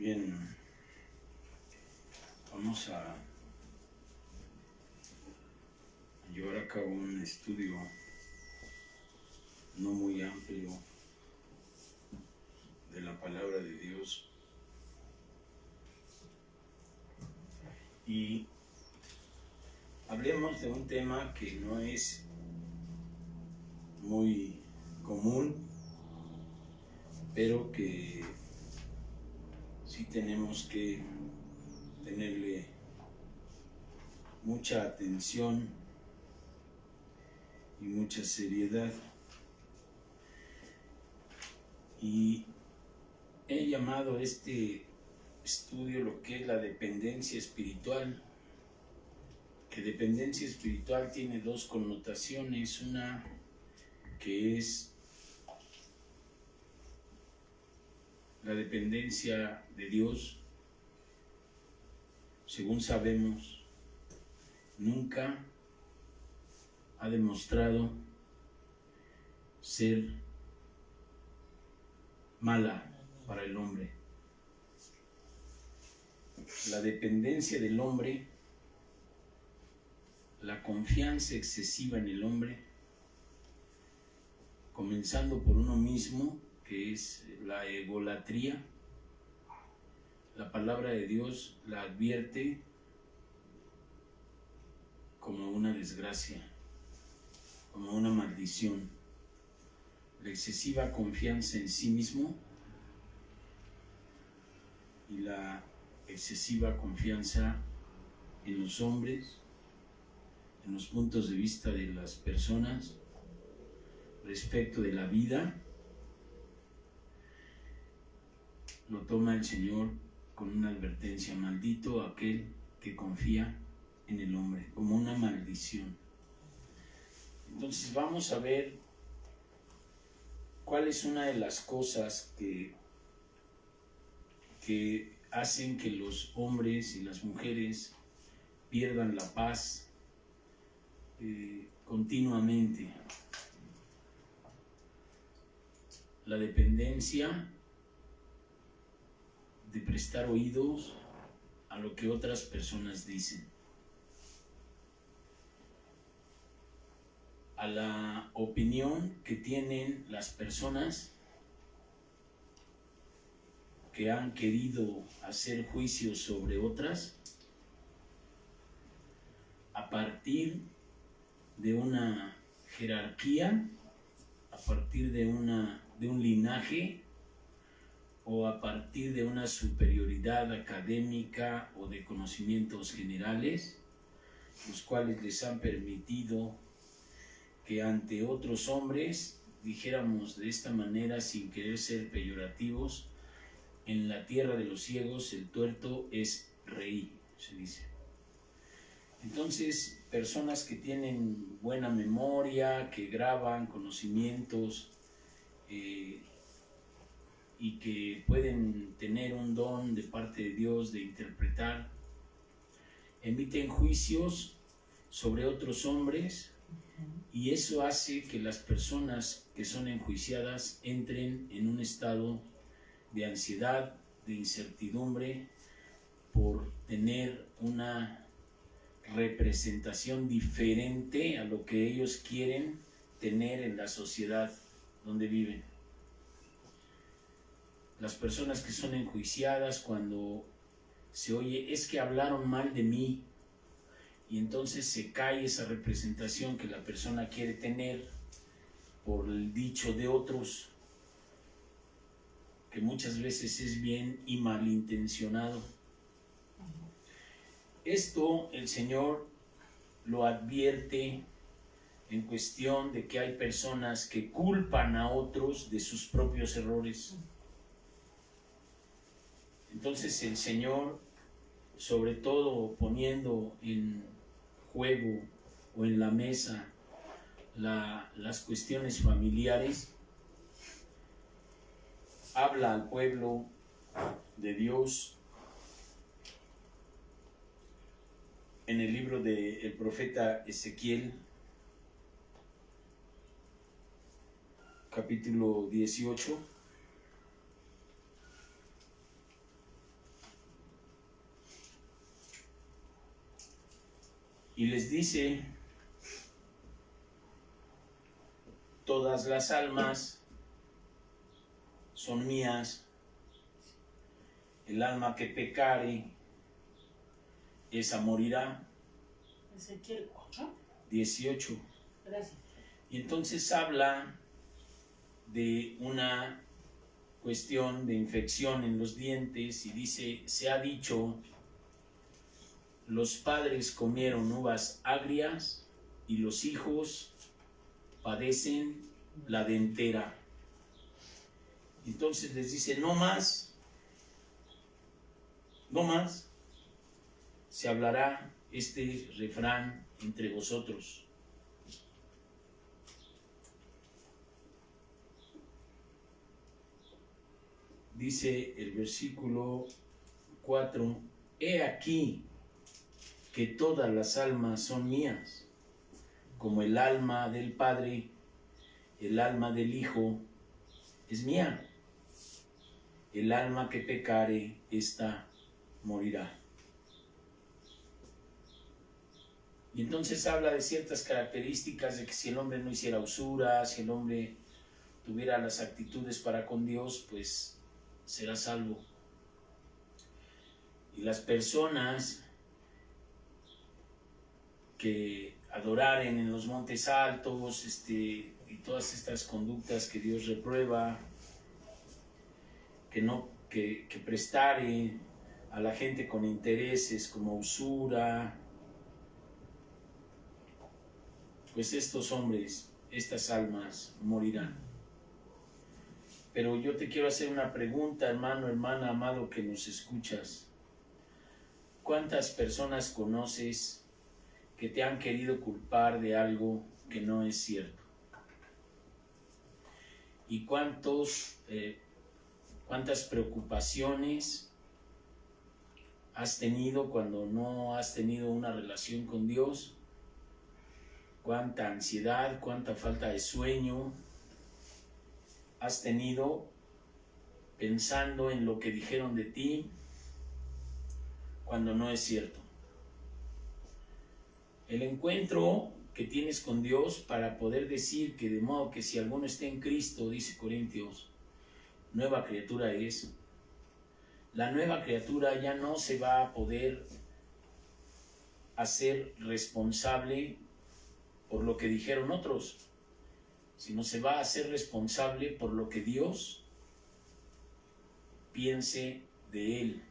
Bien, vamos a llevar a cabo un estudio no muy amplio de la palabra de Dios y hablemos de un tema que no es muy común, pero que sí tenemos que tenerle mucha atención y mucha seriedad. Y he llamado a este estudio lo que es la dependencia espiritual, que dependencia espiritual tiene dos connotaciones, una que es la dependencia de Dios. Según sabemos, nunca ha demostrado ser mala para el hombre. La dependencia del hombre, la confianza excesiva en el hombre, comenzando por uno mismo, que es la egolatría. La palabra de Dios la advierte como una desgracia, como una maldición. La excesiva confianza en sí mismo y la excesiva confianza en los hombres, en los puntos de vista de las personas, respecto de la vida, lo toma el Señor con una advertencia: maldito aquel que confía en el hombre, como una maldición. Entonces vamos a ver cuál es una de las cosas que hacen que los hombres y las mujeres pierdan la paz continuamente. La dependencia de prestar oídos a lo que otras personas dicen, a la opinión que tienen las personas que han querido hacer juicios sobre otras a partir de una jerarquía, a partir de un linaje o a partir de una superioridad académica o de conocimientos generales, los cuales les han permitido que ante otros hombres, dijéramos de esta manera sin querer ser peyorativos, en la tierra de los ciegos el tuerto es rey, se dice. Entonces, personas que tienen buena memoria, que graban conocimientos y que pueden tener un don de parte de Dios de interpretar, emiten juicios sobre otros hombres, y eso hace que las personas que son enjuiciadas entren en un estado de ansiedad, de incertidumbre, por tener una representación diferente a lo que ellos quieren tener en la sociedad donde viven. Las personas que son enjuiciadas, cuando se oye es que hablaron mal de mí, y entonces se cae esa representación que la persona quiere tener por el dicho de otros, que muchas veces es bien y malintencionado. Esto el Señor lo advierte en cuestión de que hay personas que culpan a otros de sus propios errores. Entonces el Señor, sobre todo poniendo en juego o en la mesa las cuestiones familiares, habla al pueblo de Dios en el libro del profeta Ezequiel, capítulo 18, Y les dice, todas las almas son mías, el alma que pecare, esa morirá. Ezequiel 8. 18. Gracias. Y entonces habla de una cuestión de infección en los dientes y dice, se ha dicho, los padres comieron uvas agrias y los hijos padecen la dentera. Entonces les dice, no más, no más, se hablará este refrán entre vosotros. Dice el versículo 4, he aquí que todas las almas son mías, como el alma del Padre, el alma del Hijo es mía. El alma que pecare, ésta morirá. Y entonces habla de ciertas características de que si el hombre no hiciera usura, si el hombre tuviera las actitudes para con Dios, pues será salvo. Y las personas que adoraren en los montes altos, y todas estas conductas que Dios reprueba, que prestare a la gente con intereses como usura, pues estos hombres, estas almas morirán. Pero yo te quiero hacer una pregunta, hermano, hermana, amado, que nos escuchas. ¿Cuántas personas conoces que te han querido culpar de algo que no es cierto? ¿Y cuántas preocupaciones has tenido cuando no has tenido una relación con Dios? ¿Cuánta ansiedad, cuánta falta de sueño has tenido pensando en lo que dijeron de ti cuando no es cierto? El encuentro que tienes con Dios para poder decir que de modo que si alguno está en Cristo, dice Corintios, nueva criatura es. La nueva criatura ya no se va a poder hacer responsable por lo que dijeron otros, sino se va a hacer responsable por lo que Dios piense de él.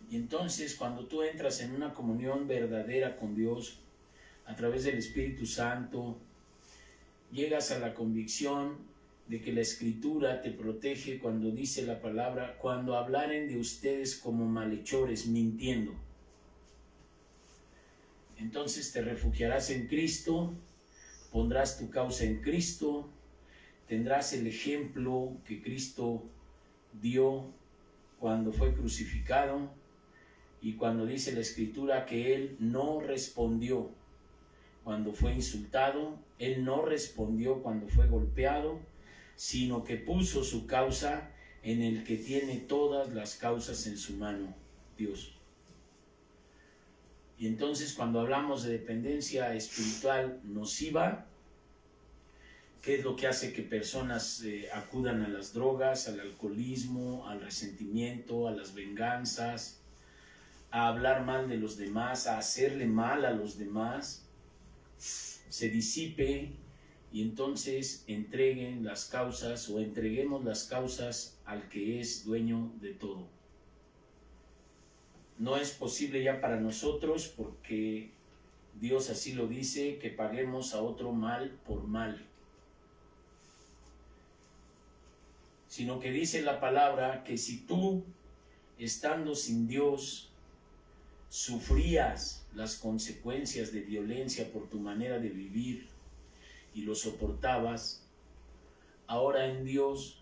Y entonces cuando tú entras en una comunión verdadera con Dios a través del Espíritu Santo, llegas a la convicción de que la Escritura te protege cuando dice la palabra, cuando hablaren de ustedes como malhechores, mintiendo. Entonces te refugiarás en Cristo, pondrás tu causa en Cristo, tendrás el ejemplo que Cristo dio cuando fue crucificado y cuando dice la Escritura que Él no respondió cuando fue insultado, Él no respondió cuando fue golpeado, sino que puso su causa en el que tiene todas las causas en su mano, Dios. Y entonces cuando hablamos de dependencia espiritual nociva, ¿qué es lo que hace que personas acudan a las drogas, al alcoholismo, al resentimiento, a las venganzas, a hablar mal de los demás, a hacerle mal a los demás? Se disipe y entonces entreguen las causas o entreguemos las causas al que es dueño de todo. No es posible ya para nosotros, porque Dios así lo dice, que paguemos a otro mal por mal, sino que dice la palabra que si tú, estando sin Dios, sufrías las consecuencias de violencia por tu manera de vivir y lo soportabas, ahora en Dios,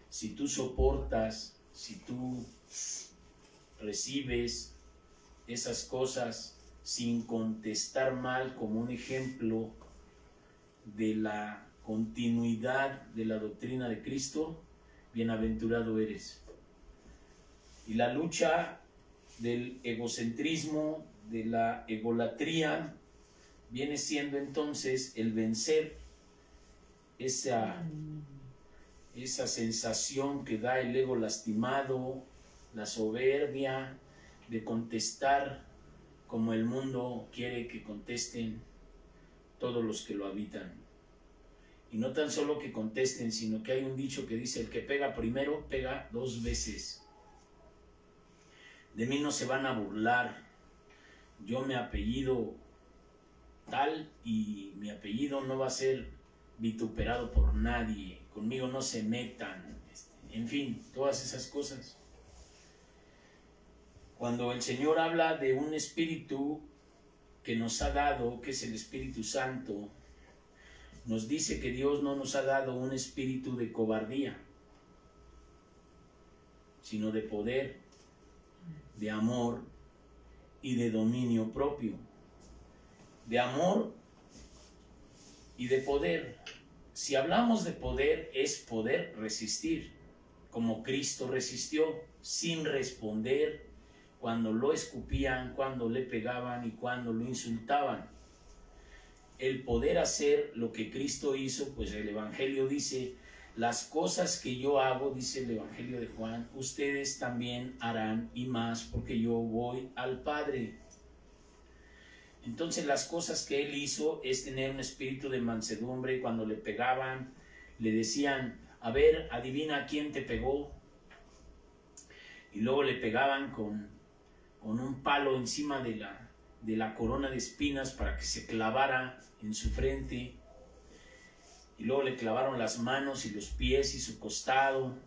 si tú soportas, si tú recibes esas cosas sin contestar mal, como un ejemplo de la continuidad de la doctrina de Cristo, bienaventurado eres. Y la lucha del egocentrismo, de la egolatría viene siendo entonces el vencer esa sensación que da el ego lastimado, la soberbia de contestar como el mundo quiere que contesten todos los que lo habitan. Y no tan solo que contesten, sino que hay un dicho que dice: el que pega primero, pega 2 veces. De mí no se van a burlar. Yo me apellido tal y mi apellido no va a ser vituperado por nadie. Conmigo no se metan. En fin, todas esas cosas. Cuando el Señor habla de un espíritu que nos ha dado, que es el Espíritu Santo, nos dice que Dios no nos ha dado un espíritu de cobardía, sino de poder, de amor y de dominio propio. De amor y de poder. Si hablamos de poder, es poder resistir, como Cristo resistió, sin responder cuando lo escupían, cuando le pegaban y cuando lo insultaban. El poder hacer lo que Cristo hizo, pues el Evangelio dice: las cosas que yo hago, dice el Evangelio de Juan, ustedes también harán y más, porque yo voy al Padre. Entonces las cosas que él hizo es tener un espíritu de mansedumbre. Cuando le pegaban, le decían: a ver, adivina quién te pegó. Y luego le pegaban con un palo encima de la corona de espinas para que se clavara en su frente. Y luego le clavaron las manos y los pies y su costado,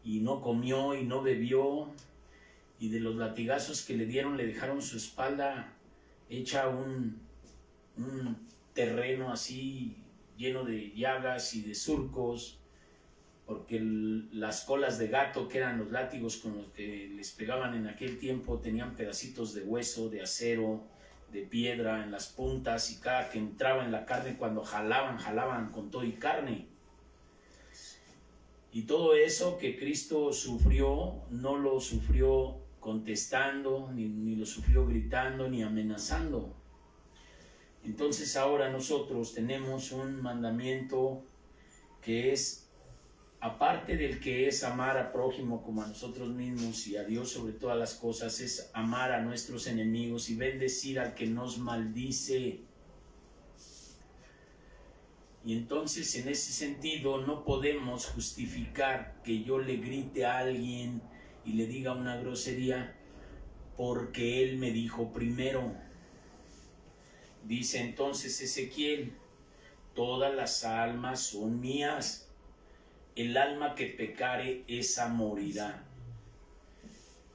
y no comió y no bebió, y de los latigazos que le dieron le dejaron su espalda hecha un terreno así lleno de llagas y de surcos, porque las colas de gato, que eran los látigos con los que les pegaban en aquel tiempo, tenían pedacitos de hueso, de acero, de piedra en las puntas, y cada que entraba en la carne, cuando jalaban con todo y carne. Y todo eso que Cristo sufrió, no lo sufrió contestando, ni lo sufrió gritando, ni amenazando. Entonces ahora nosotros tenemos un mandamiento que es, aparte del que es amar a prójimo como a nosotros mismos y a Dios sobre todas las cosas, es amar a nuestros enemigos y bendecir al que nos maldice. Y entonces, en ese sentido, no podemos justificar que yo le grite a alguien y le diga una grosería porque él me dijo primero. Dice entonces Ezequiel: todas las almas son mías. El alma que pecare, esa morirá.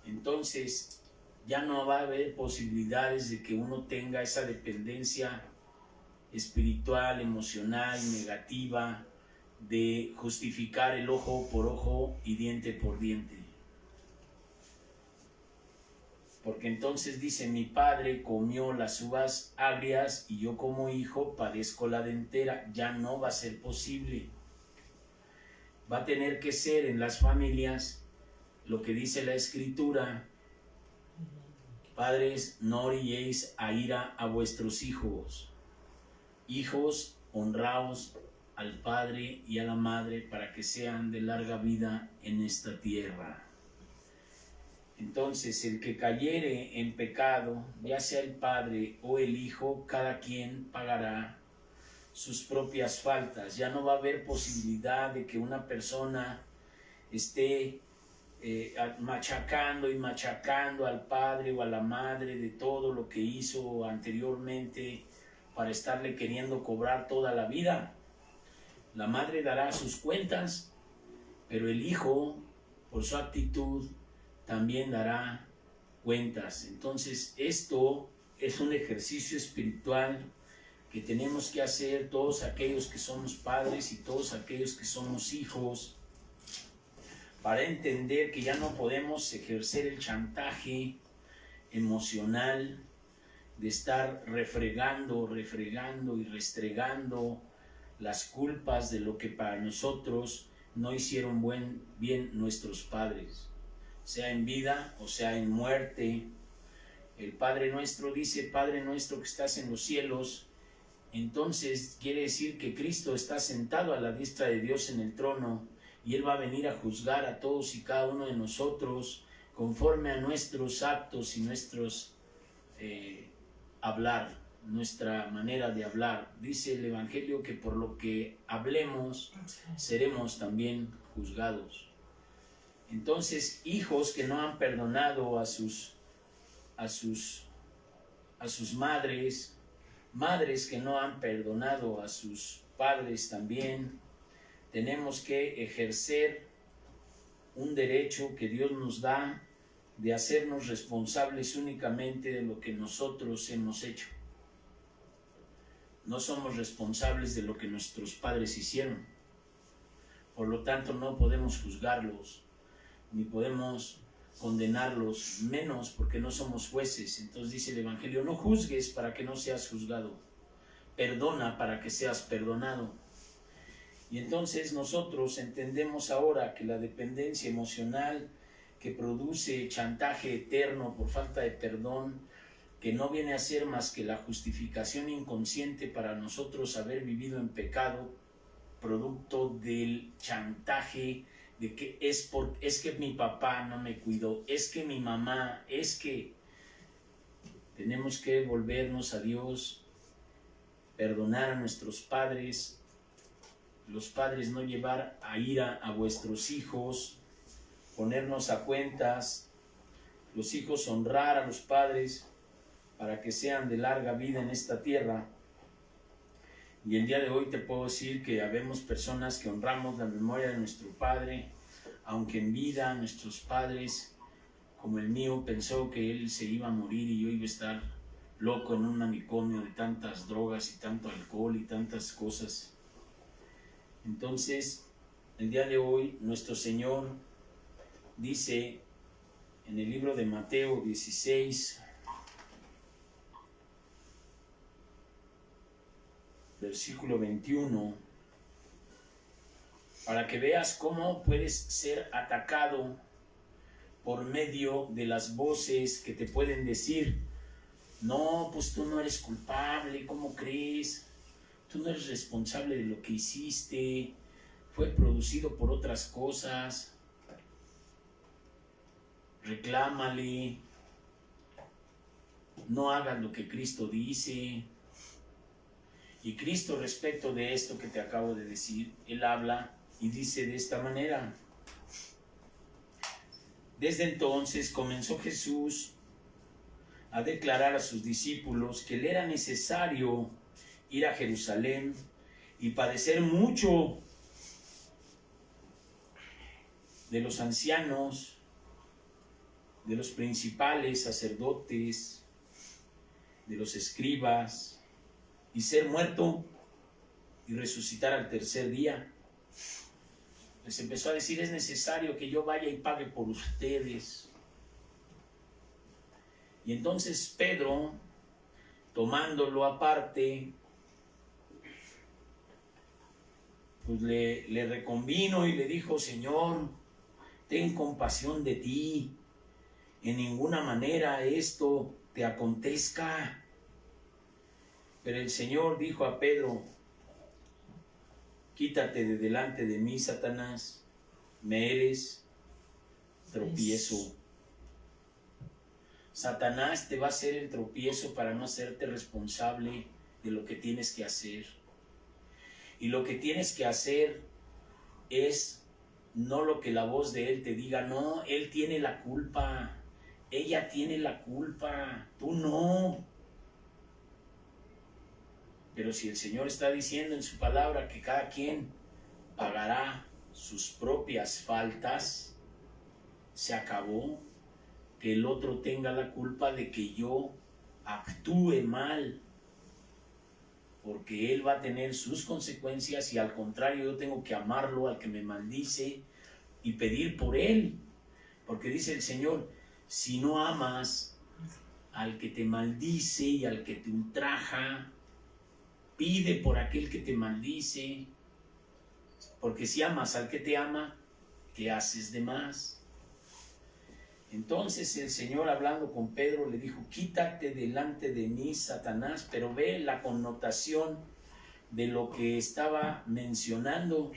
Entonces, ya no va a haber posibilidades de que uno tenga esa dependencia espiritual, emocional, negativa, de justificar el ojo por ojo y diente por diente. Porque entonces dice: mi padre comió las uvas agrias y yo como hijo padezco la dentera. Ya no va a ser posible. Va a tener que ser en las familias lo que dice la Escritura: padres, no orilléis a ira a vuestros hijos. Hijos, honraos al padre y a la madre para que sean de larga vida en esta tierra. Entonces, el que cayere en pecado, ya sea el padre o el hijo, cada quien pagará sus propias faltas. Ya no va a haber posibilidad de que una persona esté machacando y machacando al padre o a la madre de todo lo que hizo anteriormente para estarle queriendo cobrar toda la vida. La madre dará sus cuentas, pero el hijo, por su actitud, también dará cuentas. Entonces, esto es un ejercicio espiritual que tenemos que hacer todos aquellos que somos padres y todos aquellos que somos hijos, para entender que ya no podemos ejercer el chantaje emocional de estar refregando y restregando las culpas de lo que para nosotros no hicieron bien nuestros padres, sea en vida o sea en muerte. El Padre Nuestro dice, Padre Nuestro que estás en los cielos. Entonces quiere decir que Cristo está sentado a la diestra de Dios en el trono y Él va a venir a juzgar a todos y cada uno de nosotros conforme a nuestros actos y nuestros hablar, nuestra manera de hablar. Dice el Evangelio que por lo que hablemos seremos también juzgados. Entonces, hijos que no han perdonado a sus madres, madres que no han perdonado a sus padres también, tenemos que ejercer un derecho que Dios nos da de hacernos responsables únicamente de lo que nosotros hemos hecho. No somos responsables de lo que nuestros padres hicieron. Por lo tanto, no podemos juzgarlos, ni podemos condenarlos, menos porque no somos jueces. Entonces dice el Evangelio, no juzgues para que no seas juzgado, perdona para que seas perdonado. Y entonces nosotros entendemos ahora que la dependencia emocional que produce chantaje eterno por falta de perdón, que no viene a ser más que la justificación inconsciente para nosotros haber vivido en pecado, producto del chantaje de que es que mi papá no me cuidó, es que mi mamá, es que tenemos que volvernos a Dios, perdonar a nuestros padres, los padres no llevar a ira a vuestros hijos, ponernos a cuentas, los hijos honrar a los padres para que sean de larga vida en esta tierra. Y el día de hoy te puedo decir que habemos personas que honramos la memoria de nuestro padre, aunque en vida nuestros padres, como el mío, pensó que él se iba a morir y yo iba a estar loco en un manicomio de tantas drogas y tanto alcohol y tantas cosas. Entonces, el día de hoy nuestro Señor dice en el libro de Mateo 16, versículo 21, para que veas cómo puedes ser atacado por medio de las voces que te pueden decir, no, pues tú no eres culpable, ¿cómo crees? Tú no eres responsable de lo que hiciste, fue producido por otras cosas, reclámale, no hagas lo que Cristo dice. Y Cristo, respecto de esto que te acabo de decir, Él habla y dice de esta manera: desde entonces comenzó Jesús a declarar a sus discípulos que le era necesario ir a Jerusalén y padecer mucho de los ancianos, de los principales sacerdotes, de los escribas, y ser muerto y resucitar al tercer día. Les empezó a decir, es necesario que yo vaya y pague por ustedes. Y entonces Pedro, tomándolo aparte, pues le reconvino y le dijo, Señor, ten compasión de ti, en ninguna manera esto te acontezca. Pero el Señor dijo a Pedro, quítate de delante de mí, Satanás, me eres tropiezo. Satanás te va a hacer el tropiezo para no hacerte responsable de lo que tienes que hacer. Y lo que tienes que hacer es no lo que la voz de él te diga, no, él tiene la culpa, ella tiene la culpa, tú no. Pero si el Señor está diciendo en su palabra que cada quien pagará sus propias faltas, se acabó. Que el otro tenga la culpa de que yo actúe mal, porque él va a tener sus consecuencias y al contrario yo tengo que amarlo al que me maldice y pedir por él, porque dice el Señor, si no amas al que te maldice y al que te ultraja, pide por aquel que te maldice, porque si amas al que te ama, ¿qué haces de más? Entonces el Señor, hablando con Pedro, le dijo: quítate delante de mí, Satanás. Pero ve la connotación de lo que estaba mencionando.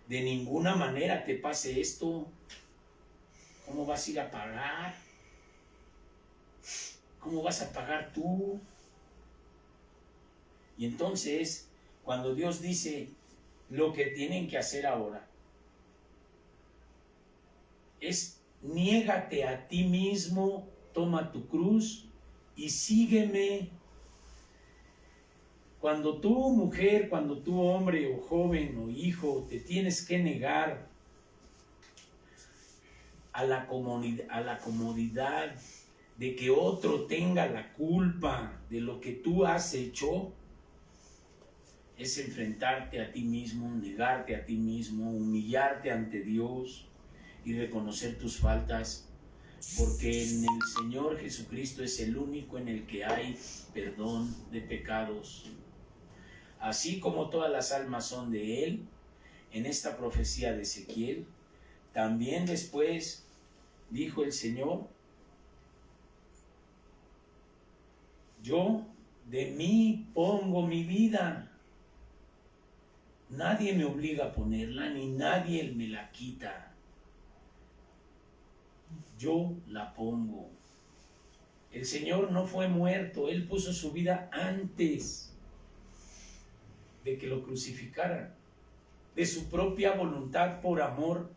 De ninguna manera te pase esto. ¿Cómo vas a ir a pagar? ¿Cómo vas a pagar tú? Y entonces, cuando Dios dice lo que tienen que hacer ahora, es: niégate a ti mismo, toma tu cruz y sígueme. Cuando tú, mujer, cuando tú, hombre o joven o hijo, te tienes que negar a la comodidad de que otro tenga la culpa de lo que tú has hecho, es enfrentarte a ti mismo, negarte a ti mismo, humillarte ante Dios y reconocer tus faltas, porque en el Señor Jesucristo es el único en el que hay perdón de pecados. Así como todas las almas son de Él, en esta profecía de Ezequiel, también después dijo el Señor: yo de mí pongo mi vida. Nadie me obliga a ponerla, ni nadie me la quita. Yo la pongo. El Señor no fue muerto, Él puso su vida antes de que lo crucificaran. De su propia voluntad, por amor,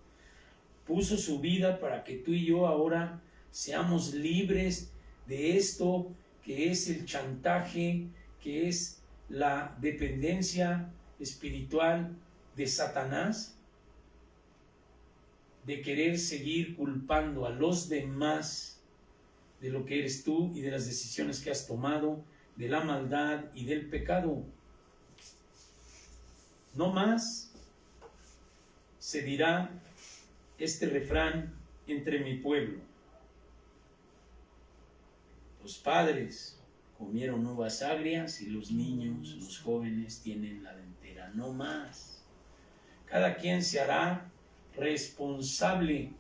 puso su vida para que tú y yo ahora seamos libres de esto que es el chantaje, que es la dependencia espiritual de Satanás, de querer seguir culpando a los demás de lo que eres tú y de las decisiones que has tomado, de la maldad y del pecado. No más se dirá este refrán entre mi pueblo: los padres comieron uvas agrias y los niños, los jóvenes, tienen la dentera. No más. Cada quien se hará responsable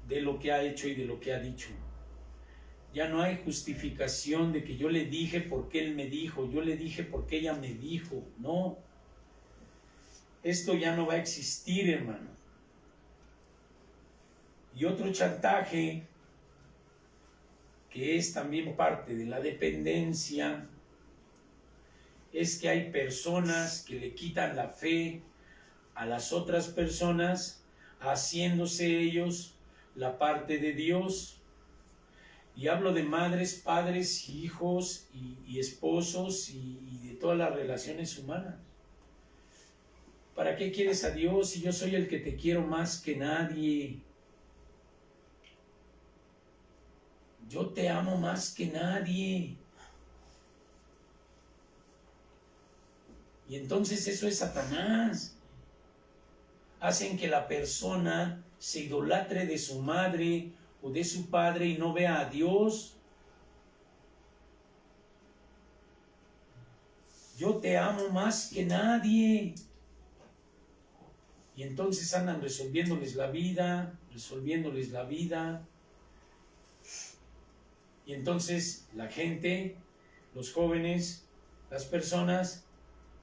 de lo que ha hecho y de lo que ha dicho. Ya no hay justificación de que yo le dije porque él me dijo, yo le dije porque ella me dijo. No. Esto ya no va a existir, hermano. Y otro chantaje, que es también parte de la dependencia, es que hay personas que le quitan la fe a las otras personas, haciéndose ellos la parte de Dios. Y hablo de madres, padres, hijos y esposos y de todas las relaciones humanas. ¿Para qué quieres a Dios si yo soy el que te quiero más que nadie? Yo te amo más que nadie. Y entonces eso es Satanás. Hacen que la persona se idolatre de su madre o de su padre y no vea a Dios. Yo te amo más que nadie. Y entonces andan resolviéndoles la vida. Y entonces la gente, los jóvenes, las personas,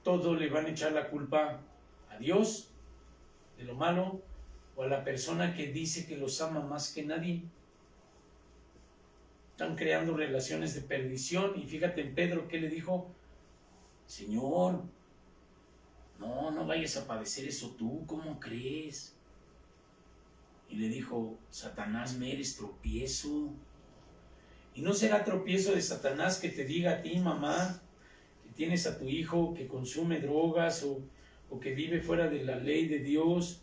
todo le van a echar la culpa a Dios de lo malo, o a la persona que dice que los ama más que nadie. Están creando relaciones de perdición. Y fíjate en Pedro, ¿qué le dijo? Señor, no vayas a padecer eso tú, ¿cómo crees? Y le dijo: Satanás, me eres tropiezo. Y no será tropiezo de Satanás que te diga a ti, mamá, que tienes a tu hijo que consume drogas o que vive fuera de la ley de Dios,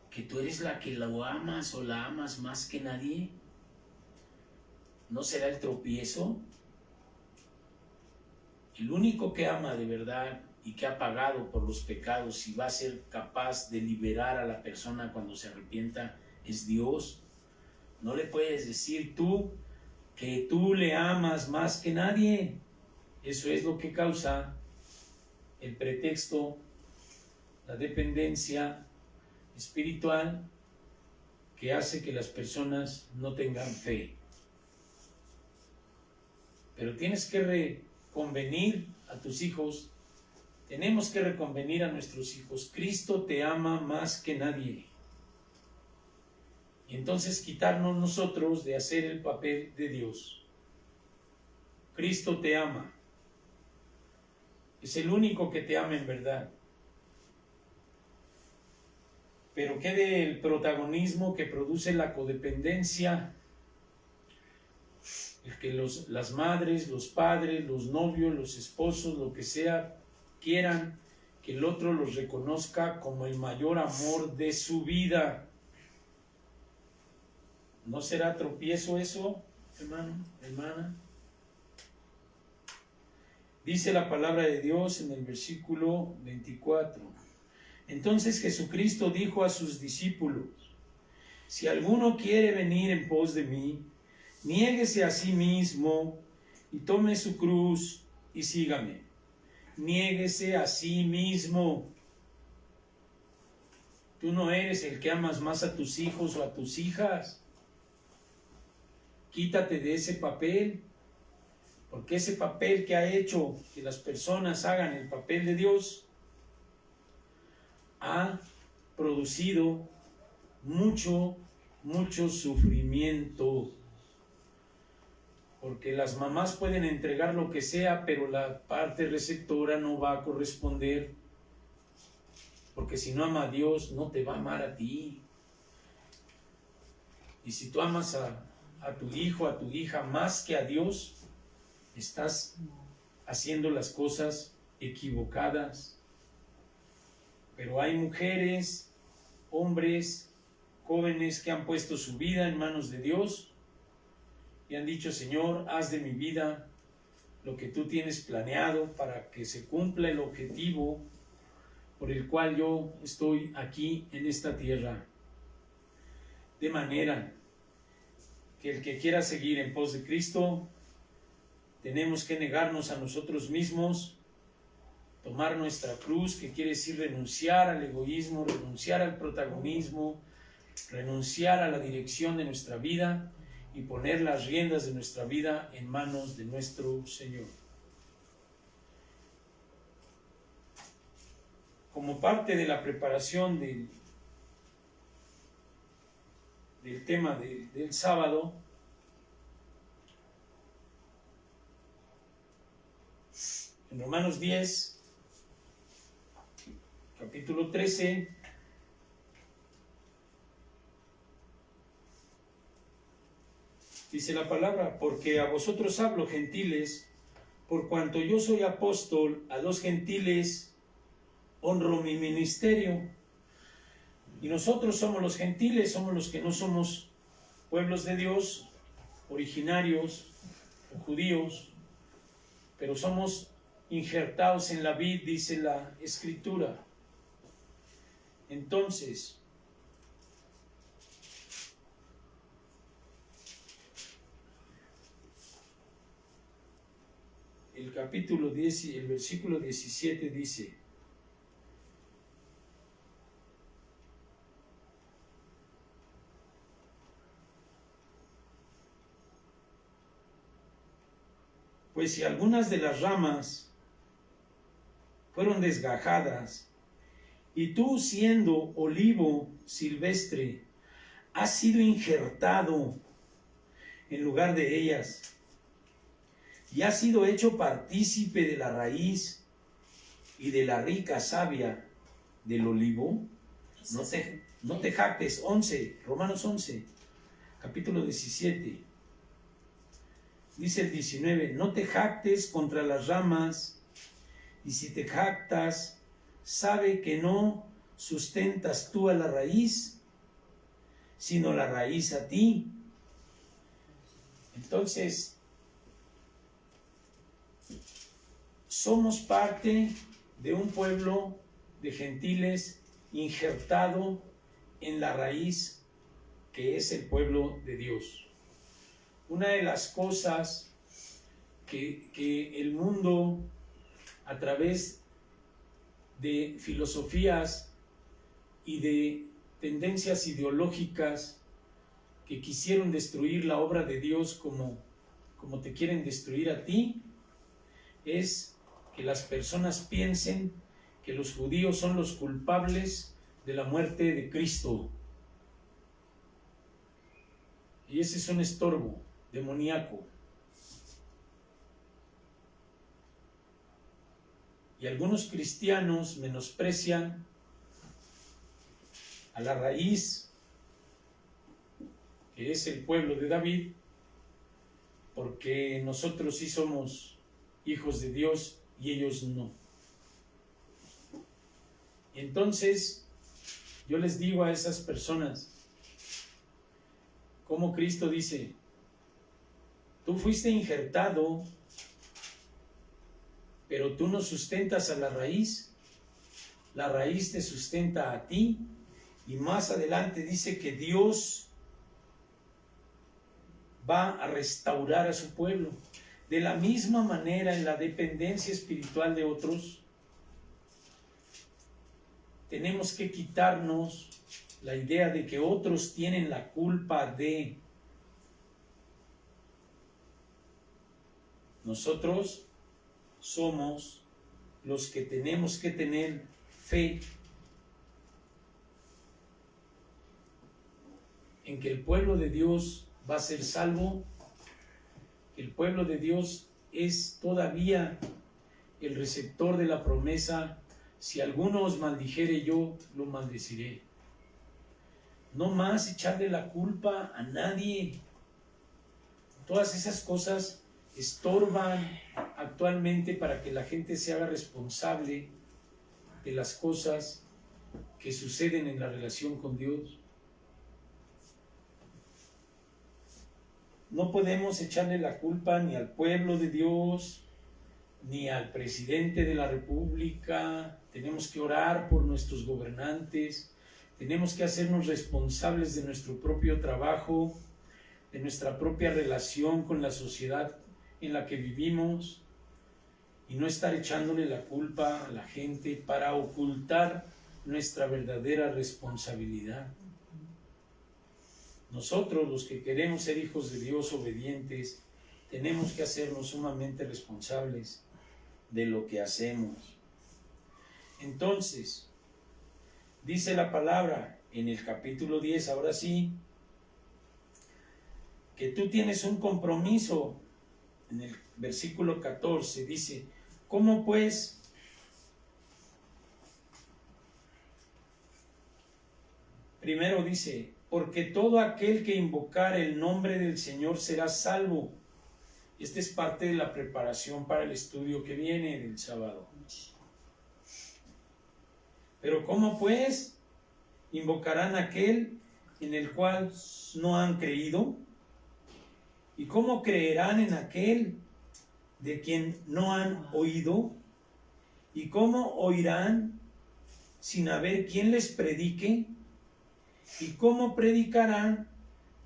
que tú eres la que lo amas o la amas más que nadie. ¿No será el tropiezo? El único que ama de verdad y que ha pagado por los pecados y va a ser capaz de liberar a la persona cuando se arrepienta es Dios. No le puedes decir tú que tú le amas más que nadie. Eso es lo que causa el pretexto, la dependencia espiritual, que hace que las personas no tengan fe. Pero tienes que reconvenir a tus hijos, tenemos que reconvenir a nuestros hijos. Cristo te ama más que nadie. Y entonces quitarnos nosotros de hacer el papel de Dios. Cristo te ama. Es el único que te ama en verdad. Pero ¿qué del protagonismo que produce la codependencia? El que las madres, los padres, los novios, los esposos, lo que sea, quieran que el otro los reconozca como el mayor amor de su vida. ¿No será tropiezo eso, hermano, hermana? Dice la palabra de Dios en el versículo 24. Entonces Jesucristo dijo a sus discípulos: si alguno quiere venir en pos de mí, niéguese a sí mismo y tome su cruz y sígame. Niéguese a sí mismo. Tú no eres el que amas más a tus hijos o a tus hijas. Quítate de ese papel, porque ese papel que ha hecho que las personas hagan el papel de Dios ha producido mucho sufrimiento. Porque las mamás pueden entregar lo que sea, pero la parte receptora no va a corresponder. Porque si no ama a Dios, no te va a amar a ti. Y si tú amas a tu hijo, a tu hija, más que a Dios, estás haciendo las cosas equivocadas. Pero hay mujeres, hombres, jóvenes que han puesto su vida en manos de Dios y han dicho: Señor, haz de mi vida lo que tú tienes planeado para que se cumpla el objetivo por el cual yo estoy aquí en esta tierra. De manera que el que quiera seguir en pos de Cristo, tenemos que negarnos a nosotros mismos, tomar nuestra cruz, que quiere decir renunciar al egoísmo, renunciar al protagonismo, renunciar a la dirección de nuestra vida y poner las riendas de nuestra vida en manos de nuestro Señor. Como parte de la preparación del tema del sábado, en Romanos 10, capítulo 13, dice la palabra: porque a vosotros hablo, gentiles, por cuanto yo soy apóstol, a los gentiles honro mi ministerio. Y nosotros somos los gentiles, somos los que no somos pueblos de Dios, originarios o judíos, pero somos injertados en la vid, dice la Escritura. Entonces, el capítulo 10, el versículo 17 dice: pues si algunas de las ramas fueron desgajadas, y tú, siendo olivo silvestre, has sido injertado en lugar de ellas, y has sido hecho partícipe de la raíz y de la rica savia del olivo, no te jactes. 11, Romanos 11, capítulo 17. Dice el 19: no te jactes contra las ramas, y si te jactas, sabe que no sustentas tú a la raíz, sino la raíz a ti. Entonces, somos parte de un pueblo de gentiles injertado en la raíz que es el pueblo de Dios. Una de las cosas que el mundo, a través de filosofías y de tendencias ideológicas, que quisieron destruir la obra de Dios como te quieren destruir a ti, es que las personas piensen que los judíos son los culpables de la muerte de Cristo. Y ese es un estorbo demoníaco. Y algunos cristianos menosprecian a la raíz, que es el pueblo de David, porque nosotros sí somos hijos de Dios y ellos no. Y entonces yo les digo a esas personas, como Cristo dice, tú fuiste injertado, pero tú no sustentas a la raíz te sustenta a ti, y más adelante dice que Dios va a restaurar a su pueblo. De la misma manera, en la dependencia espiritual de otros, tenemos que quitarnos la idea de que otros tienen la culpa de. Nosotros somos los que tenemos que tener fe en que el pueblo de Dios va a ser salvo. El pueblo de Dios es todavía el receptor de la promesa: si alguno os maldijere, yo lo maldeciré. No más echarle la culpa a nadie. Todas esas cosas estorban actualmente para que la gente se haga responsable de las cosas que suceden en la relación con Dios. No podemos echarle la culpa ni al pueblo de Dios, ni al presidente de la República. Tenemos que orar por nuestros gobernantes. Tenemos que hacernos responsables de nuestro propio trabajo, de nuestra propia relación con la sociedad en la que vivimos, y no estar echándole la culpa a la gente para ocultar nuestra verdadera responsabilidad. Nosotros, los que queremos ser hijos de Dios obedientes, tenemos que hacernos sumamente responsables de lo que hacemos. Entonces, dice la palabra en el capítulo 10, ahora sí, que tú tienes un compromiso. En el versículo 14 dice, ¿cómo pues? Primero dice, porque todo aquel que invocar el nombre del Señor será salvo. Esta es parte de la preparación para el estudio que viene del sábado. Pero ¿cómo pues invocarán a aquel en el cual no han creído? ¿Y cómo creerán en aquel de quien no han oído? ¿Y cómo oirán sin haber quien les predique? ¿Y cómo predicarán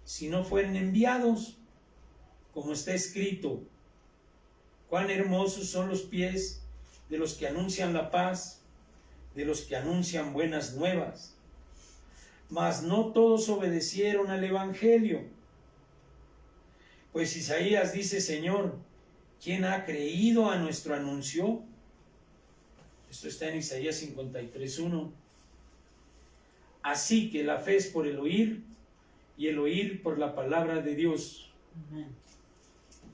si no fueren enviados? Como está escrito, cuán hermosos son los pies de los que anuncian la paz, de los que anuncian buenas nuevas. Mas no todos obedecieron al evangelio. Pues Isaías dice, Señor, ¿quién ha creído a nuestro anuncio? Esto está en Isaías 53:1. Así que la fe es por el oír, y el oír por la palabra de Dios. Amén.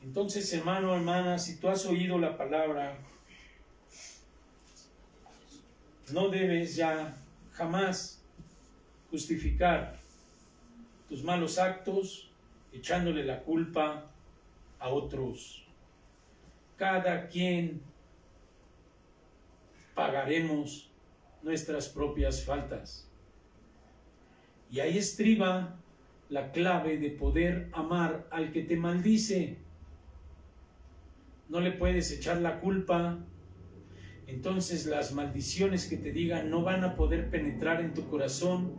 Entonces, hermano, hermana, si tú has oído la palabra, no debes ya jamás justificar tus malos actos echándole la culpa a otros. Cada quien pagaremos nuestras propias faltas. Y ahí estriba la clave de poder amar al que te maldice. No le puedes echar la culpa. Entonces las maldiciones que te digan no van a poder penetrar en tu corazón,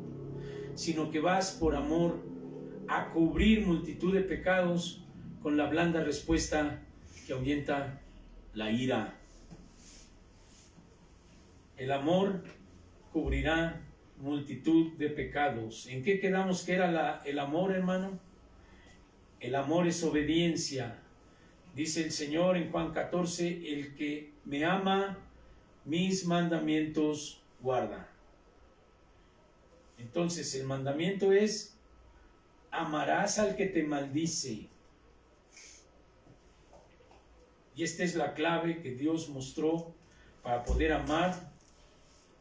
sino que vas por amor a cubrir multitud de pecados con la blanda respuesta que ahuyenta la ira. El amor cubrirá multitud de pecados. ¿En qué quedamos que era el amor, hermano? El amor es obediencia. Dice el Señor en Juan 14, el que me ama, mis mandamientos guarda. Entonces el mandamiento es, amarás al que te maldice. Y esta es la clave que Dios mostró para poder amar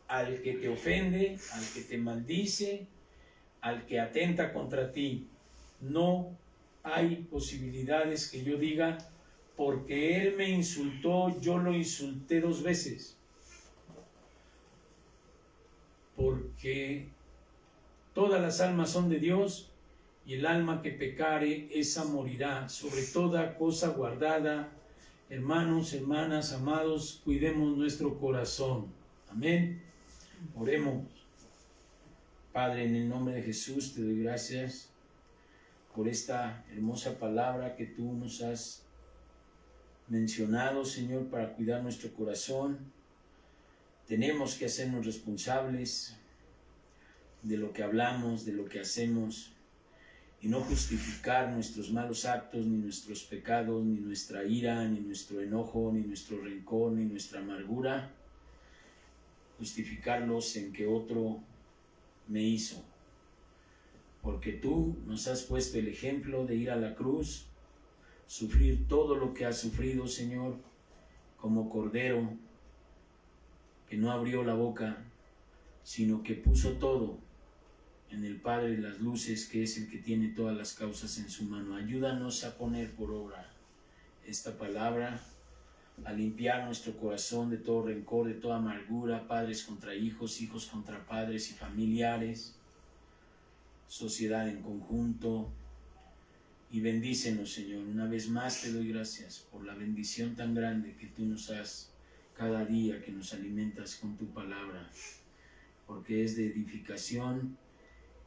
al que te ofende, al que te maldice, al que atenta contra ti. No hay posibilidades que yo diga, porque él me insultó, yo lo insulté 2 veces. Porque todas las almas son de Dios, y el alma que pecare, esa morirá. Sobre toda cosa guardada, hermanos, hermanas, amados, cuidemos nuestro corazón. Amén. Oremos. Padre, en el nombre de Jesús te doy gracias por esta hermosa palabra que tú nos has mencionado, Señor, para cuidar nuestro corazón. Tenemos que hacernos responsables de lo que hablamos, de lo que hacemos, y no justificar nuestros malos actos, ni nuestros pecados, ni nuestra ira, ni nuestro enojo, ni nuestro rencor, ni nuestra amargura, justificarlos en que otro me hizo. Porque tú nos has puesto el ejemplo de ir a la cruz, sufrir todo lo que has sufrido, Señor, como cordero que no abrió la boca, sino que puso todo en el Padre de las luces, que es el que tiene todas las causas en su mano. Ayúdanos a poner por obra esta palabra, a limpiar nuestro corazón de todo rencor, de toda amargura, padres contra hijos, hijos contra padres y familiares, sociedad en conjunto. Y bendícenos, Señor. Una vez más te doy gracias por la bendición tan grande que tú nos das cada día, que nos alimentas con tu palabra, porque es de edificación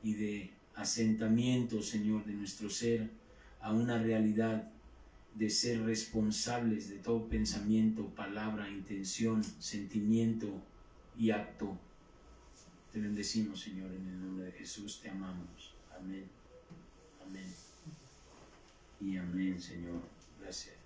y de asentamiento, Señor, de nuestro ser a una realidad de ser responsables de todo pensamiento, palabra, intención, sentimiento y acto. Te bendecimos, Señor, en el nombre de Jesús, te amamos. Amén. Amén. Y amén, Señor. Gracias.